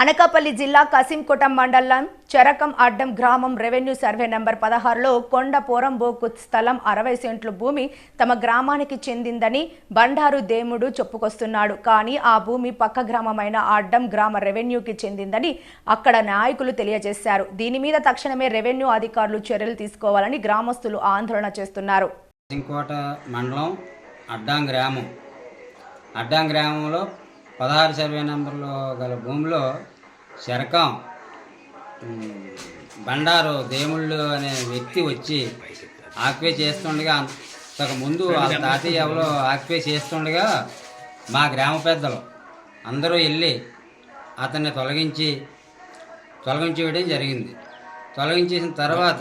అనకాపల్లి జిల్లా కసింకోట మండలం చరకం అడ్డం గ్రామం రెవెన్యూ సర్వే నంబర్ 16లో కొండ పోరంబోకు స్థలం 60 సెంట్లు భూమి తమ గ్రామానికి చెందిందని బండారు దేముడు చెప్పుకొస్తున్నాడు. కానీ ఆ భూమి పక్క గ్రామమైన అడ్డం గ్రామ రెవెన్యూకి చెందిందని అక్కడ నాయకులు తెలియజేశారు. దీని మీద తక్షణమే రెవెన్యూ అధికారులు చర్యలు తీసుకోవాలని గ్రామస్తులు ఆందోళన చేస్తున్నారు. కసింకోట మండలం అడ్డం గ్రామంలో 16 సర్వే నంబర్లో గల భూమిలో శరకం బండారు దేముళ్ళు అనే వ్యక్తి వచ్చి ఆక్యుపై చేస్తుండగా, అంతకుముందు వాళ్ళ తాతయ్య ఎవరో ఆక్యుపై చేస్తుండగా మా గ్రామ పెద్దలు అందరూ వెళ్ళి అతన్ని తొలగించి వేయడం జరిగింది. తొలగించేసిన తర్వాత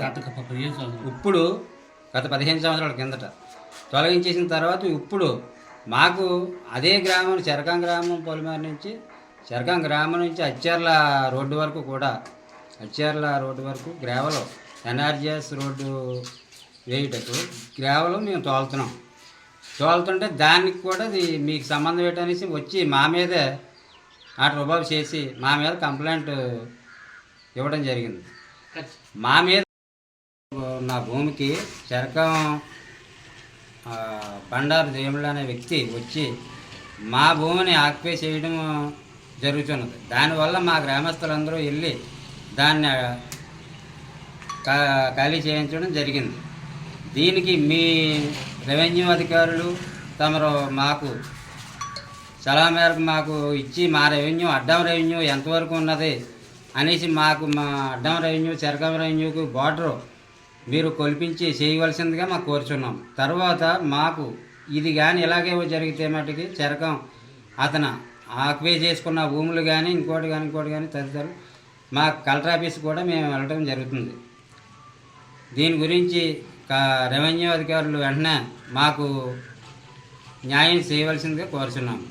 ఇప్పుడు గత 15 సంవత్సరాల కిందట తొలగించేసిన తర్వాత ఇప్పుడు మాకు అదే గ్రామం చరకం గ్రామం పొలిమేర నుంచి చరకం గ్రామం నుంచి అచ్చెర్ల రోడ్డు వరకు గ్రావెల్ ఎన్ఆర్జిఎస్ రోడ్డు వేయుటకు గ్రావెల్ మేము తోలుతుంటే దానికి కూడా మీకు సంబంధం ఏంటనేసి వచ్చి మా మీదే రుబాబు చేసి మా మీద కంప్లైంట్ ఇవ్వడం జరిగింది. మా మీద నా భూమికి చరకం బండారు దేవుళ్ళు అనే వ్యక్తి వచ్చి మా భూమిని ఆక్యుపై చేయడం జరుగుతున్నది. దానివల్ల మా గ్రామస్తులందరూ వెళ్ళి దాన్ని ఖాళీ చేయించడం జరిగింది. దీనికి మీ రెవెన్యూ అధికారులు తమరు మాకు సలహా మేరకు మాకు ఇచ్చి మా రెవెన్యూ అడ్డం రెవెన్యూ ఎంతవరకు ఉన్నది అనేసి మాకు మా అడ్డం రెవెన్యూ చరకం రెవెన్యూకు బార్డరు మీరు కొలిపించి చేయవలసిందిగా మాకు కోరుచున్నాం. తర్వాత మాకు ఇది కానీ ఇలాగే జరిగితే మటుకి చరకం అతను ఆక్యుపై చేసుకున్న భూములు కానీ ఇంకోటి కానీ తదితరులు మా కలెక్టర్ ఆఫీస్ కూడా మేము వెళ్ళడం జరుగుతుంది. దీని గురించి రెవెన్యూ అధికారులు వెంటనే మాకు న్యాయం చేయవలసిందిగా కోరుచున్నాము.